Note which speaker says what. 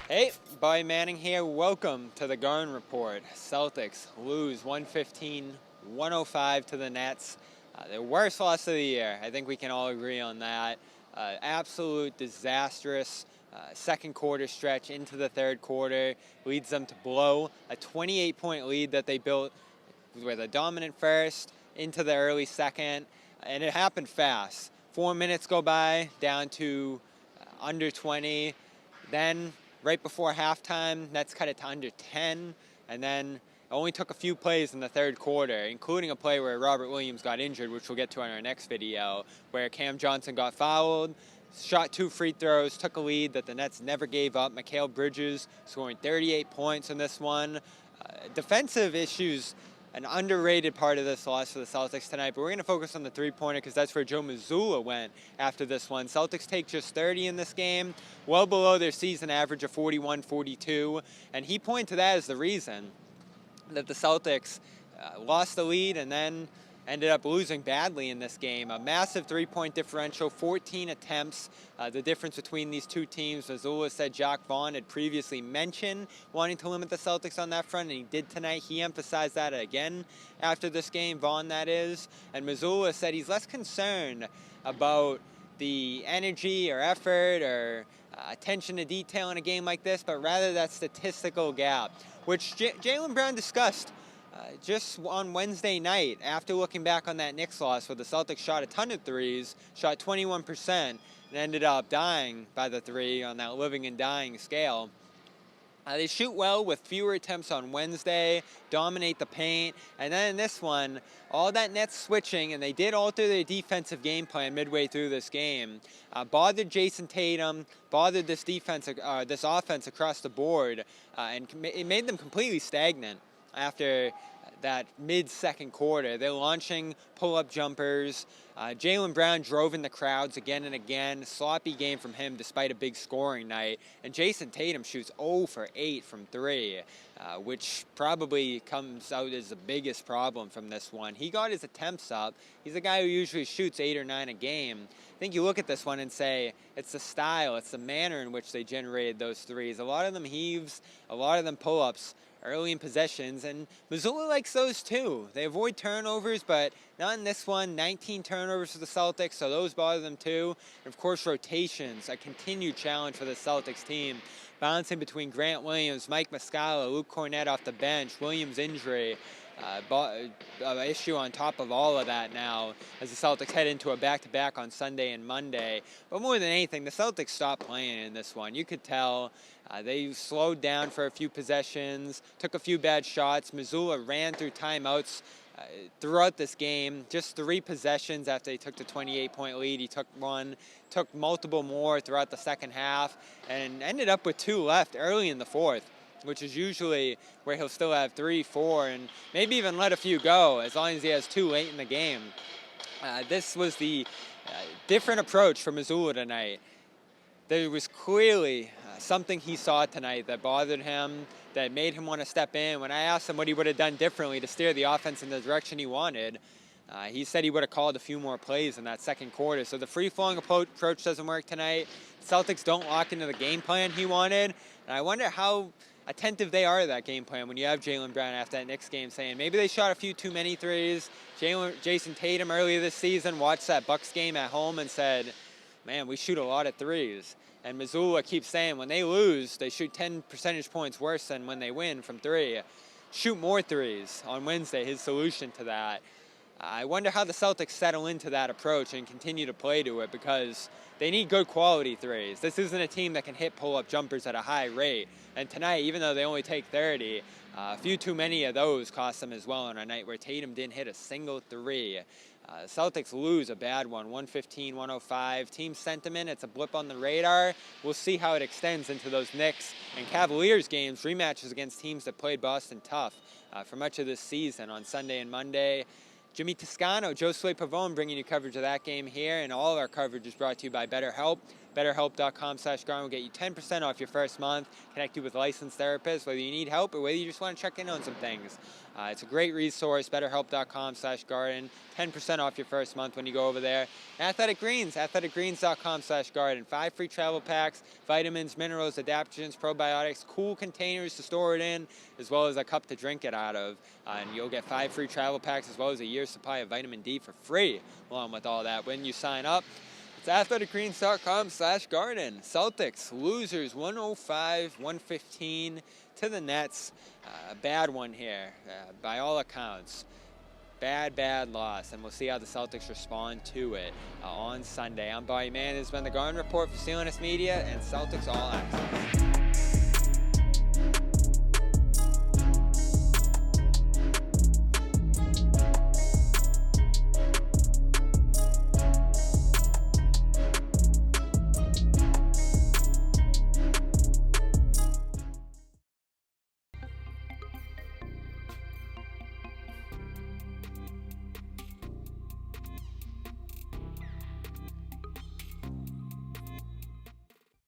Speaker 1: Hey, Bobby Manning here. Welcome to the Garden Report. Celtics lose 115-105 to the Nets. Their worst loss of the year. I think we can all agree on that. Absolute disastrous second quarter stretch into the third quarter leads them to blow a 28-point lead that they built with a dominant first into the early second, and it happened fast. 4 minutes go by, down to under 20. Then right before halftime, Nets cut it to under 10, and then it only took a few plays in the third quarter, including a play where Robert Williams got injured, which we'll get to in our next video, where Cam Johnson got fouled, shot 2 free throws, took a lead that the Nets never gave up. Mikal Bridges scoring 38 points in this one. Defensive issues, an underrated part of this loss for the Celtics tonight, but we're going to focus on the three-pointer because that's where Joe Mazzulla went after this one. Celtics take just 30 in this game, well below their season average of 41-42, and he pointed to that as the reason that the Celtics lost the lead and then ended up losing badly in this game. A massive three-point differential, 14 attempts. The difference between these two teams, Mazzulla said Jacques Vaughn had previously mentioned wanting to limit the Celtics on that front, and he did tonight. He emphasized that again after this game, Vaughn that is. And Mazzulla said he's less concerned about the energy or effort or attention to detail in a game like this, but rather that statistical gap, which Jaylen Brown discussed just on Wednesday night after looking back on that Knicks loss where the Celtics shot a ton of threes, shot 21%, and ended up dying by the three on that living and dying scale. They shoot well with fewer attempts on Wednesday, dominate the paint, and then in this one, all that Nets switching, and they did alter their defensive game plan midway through this game, bothered Jason Tatum, bothered this offense across the board, and it made them completely stagnant after that mid-second quarter. They're launching pull-up jumpers. Jaylen Brown drove in the crowds again and again. Sloppy game from him despite a big scoring night. And Jason Tatum shoots 0 for 8 from 3, which probably comes out as the biggest problem from this one. He got his attempts up. He's a guy who usually shoots 8 or 9 a game. I think you look at this one and say it's the style, it's the manner in which they generated those threes. A lot of them heaves, a lot of them pull-ups early in possessions, and Mazzulla likes those too. They avoid turnovers, but not in this one. 19 turnovers for the Celtics, so those bother them too. And of course, rotations, a continued challenge for the Celtics team. Balancing between Grant Williams, Mike Muscala, Luke Cornett off the bench, Williams' injury, issue on top of all of that now as the Celtics head into a back-to-back on Sunday and Monday. But more than anything, the Celtics stopped playing in this one. You could tell they slowed down for a few possessions, took a few bad shots. Mazzulla ran through timeouts throughout this game. Just 3 possessions after they took the 28-point lead. He took one, took multiple more throughout the second half, and ended up with 2 left early in the fourth, which is usually where he'll still have 3, 4, and maybe even let a few go as long as he has 2 late in the game. This was the different approach for Mazzulla tonight. There was clearly something he saw tonight that bothered him, that made him want to step in. When I asked him what he would have done differently to steer the offense in the direction he wanted, he said he would have called a few more plays in that second quarter. So the free-flowing approach doesn't work tonight. Celtics don't lock into the game plan he wanted, and I wonder how attentive they are to that game plan when you have Jaylen Brown after that Knicks game saying maybe they shot a few too many threes. Jason Tatum earlier this season watched that Bucks game at home and said, man, we shoot a lot of threes. And Mazzulla keeps saying when they lose, they shoot 10 percentage points worse than when they win from 3. Shoot more threes on Wednesday, his solution to that. I wonder how the Celtics settle into that approach and continue to play to it, because they need good quality threes. This isn't a team that can hit pull-up jumpers at a high rate. And tonight, even though they only take 30, a few too many of those cost them as well on a night where Tatum didn't hit a single 3. The Celtics lose a bad one, 115-105. Team sentiment, it's a blip on the radar. We'll see how it extends into those Knicks and Cavaliers games, rematches against teams that played Boston tough for much of this season on Sunday and Monday. Jimmy Toscano, Josue Pavone bringing you coverage of that game here, and all of our coverage is brought to you by BetterHelp. BetterHelp.com/Garden will get you 10% off your first month, connect you with licensed therapists, whether you need help or whether you just want to check in on some things. It's a great resource, betterhelp.com/garden, 10% off your first month when you go over there. Athletic Greens, athleticgreens.com/garden, 5 free travel packs, vitamins, minerals, adaptogens, probiotics, cool containers to store it in, as well as a cup to drink it out of. And you'll get 5 free travel packs as well as a year's supply of vitamin D for free, along with all that when you sign up. It's athleticgreens.com/garden. Celtics, losers, 105-115 to the Nets. A bad one here, by all accounts. Bad loss, and we'll see how the Celtics respond to it on Sunday. I'm Barry Mann. This has been the Garden Report for CLNS Media and Celtics All Access.